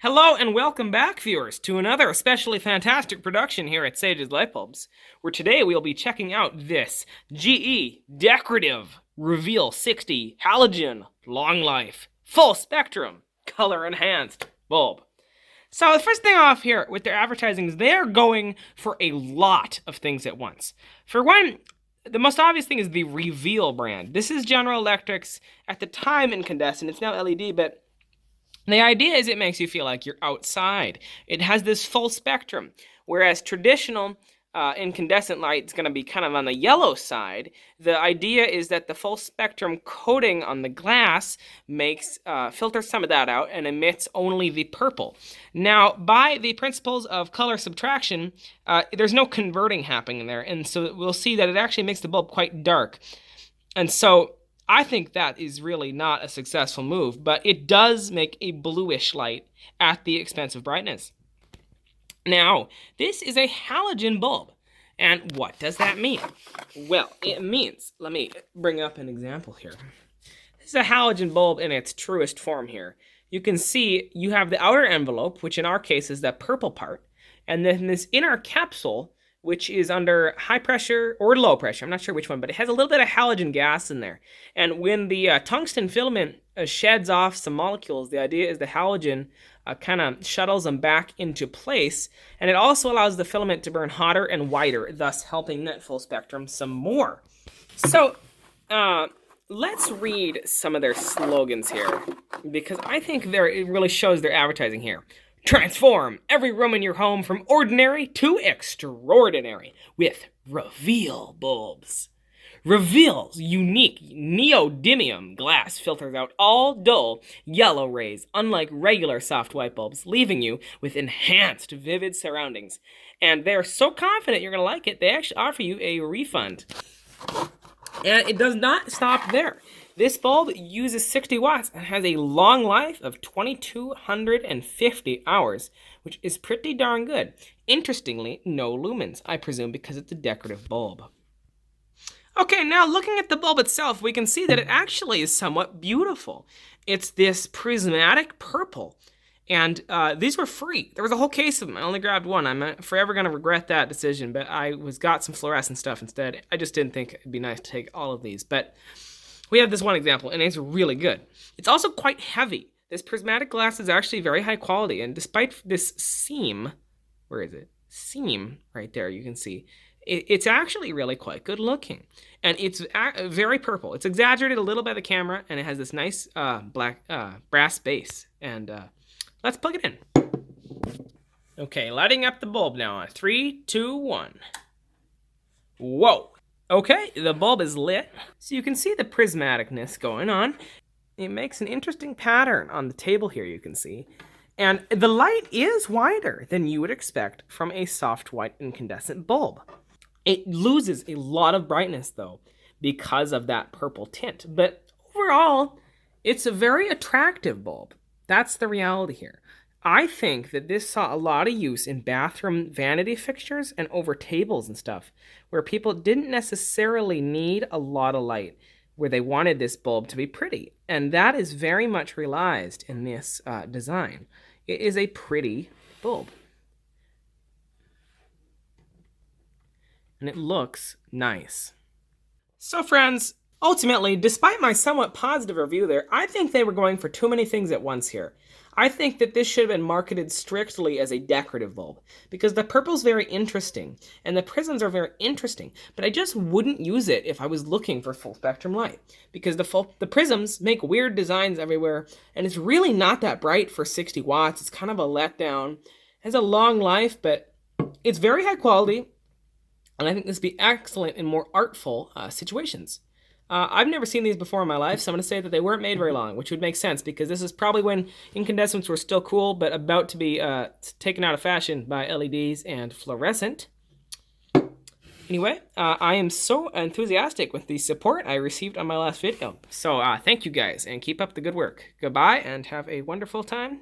Hello and welcome back, viewers, to another especially fantastic production here at Sage's Lightbulbs, where today we'll be checking out this GE Decorative Reveal 60 Halogen Long Life Full Spectrum Color Enhanced Bulb. So the first thing off here with their advertising is they're going for a lot of things at once. For one, the most obvious thing is the Reveal brand. This is General Electric's, at the time, incandescent. It's now LED, but the idea is it makes you feel like you're outside. It has this full spectrum, whereas traditional incandescent light is going to be kind of on the yellow side. The idea is that the full spectrum coating on the glass makes filters some of that out and emits only the purple. Now, by the principles of color subtraction, there's no converting happening there, and so we'll see that it actually makes the bulb quite dark. And so I think that is really not a successful move, but it does make a bluish light at the expense of brightness. Now, this is a halogen bulb. And what does that mean? Well, it means, let me bring up an example here. This is a halogen bulb in its truest form here. You can see you have the outer envelope, which in our case is the purple part, and then this inner capsule, which is under high pressure or low pressure. I'm not sure which one, but it has a little bit of halogen gas in there. And when the tungsten filament sheds off some molecules, the idea is the halogen kind of shuttles them back into place. And it also allows the filament to burn hotter and whiter, thus helping that full spectrum some more. So let's read some of their slogans here, because I think it really shows their advertising here. Transform every room in your home from ordinary to extraordinary with Reveal bulbs. Reveal's unique neodymium glass filters out all dull yellow rays, unlike regular soft white bulbs, leaving you with enhanced vivid surroundings. And they're so confident you're going to like it, they actually offer you a refund. And it does not stop there. This bulb uses 60 watts and has a long life of 2,250 hours, which is pretty darn good. Interestingly, no lumens, I presume because it's a decorative bulb. Okay, now looking at the bulb itself, we can see that it actually is somewhat beautiful. It's this prismatic purple, and these were free. There was a whole case of them. I only grabbed one. I'm forever going to regret that decision, but I got some fluorescent stuff instead. I just didn't think it'd be nice to take all of these, but we have this one example, and it's really good. It's also quite heavy. This prismatic glass is actually very high quality, and despite this seam, where is it? Seam right there, you can see. It's actually really quite good looking. And it's very purple. It's exaggerated a little by the camera, and it has this nice black brass base. And let's plug it in. Okay, lighting up the bulb now. 3, 2, 1. Whoa. Okay, the bulb is lit, so you can see the prismaticness going on. It makes an interesting pattern on the table here, you can see. And the light is wider than you would expect from a soft white incandescent bulb. It loses a lot of brightness, though, because of that purple tint. But overall, it's a very attractive bulb. That's the reality here. I think that this saw a lot of use in bathroom vanity fixtures and over tables and stuff, where people didn't necessarily need a lot of light, where they wanted this bulb to be pretty. And that is very much realized in this design. It is a pretty bulb. And it looks nice. So friends, ultimately, despite my somewhat positive review there, I think they were going for too many things at once here. I think that this should have been marketed strictly as a decorative bulb, because the purple's very interesting, and the prisms are very interesting, but I just wouldn't use it if I was looking for full spectrum light, because the prisms make weird designs everywhere, and it's really not that bright for 60 watts. It's kind of a letdown. It has a long life, but it's very high quality, and I think this would be excellent in more artful situations. I've never seen these before in my life, so I'm going to say that they weren't made very long, which would make sense because this is probably when incandescents were still cool, but about to be taken out of fashion by LEDs and fluorescent. Anyway, I am so enthusiastic with the support I received on my last video. So thank you guys, and keep up the good work. Goodbye, and have a wonderful time.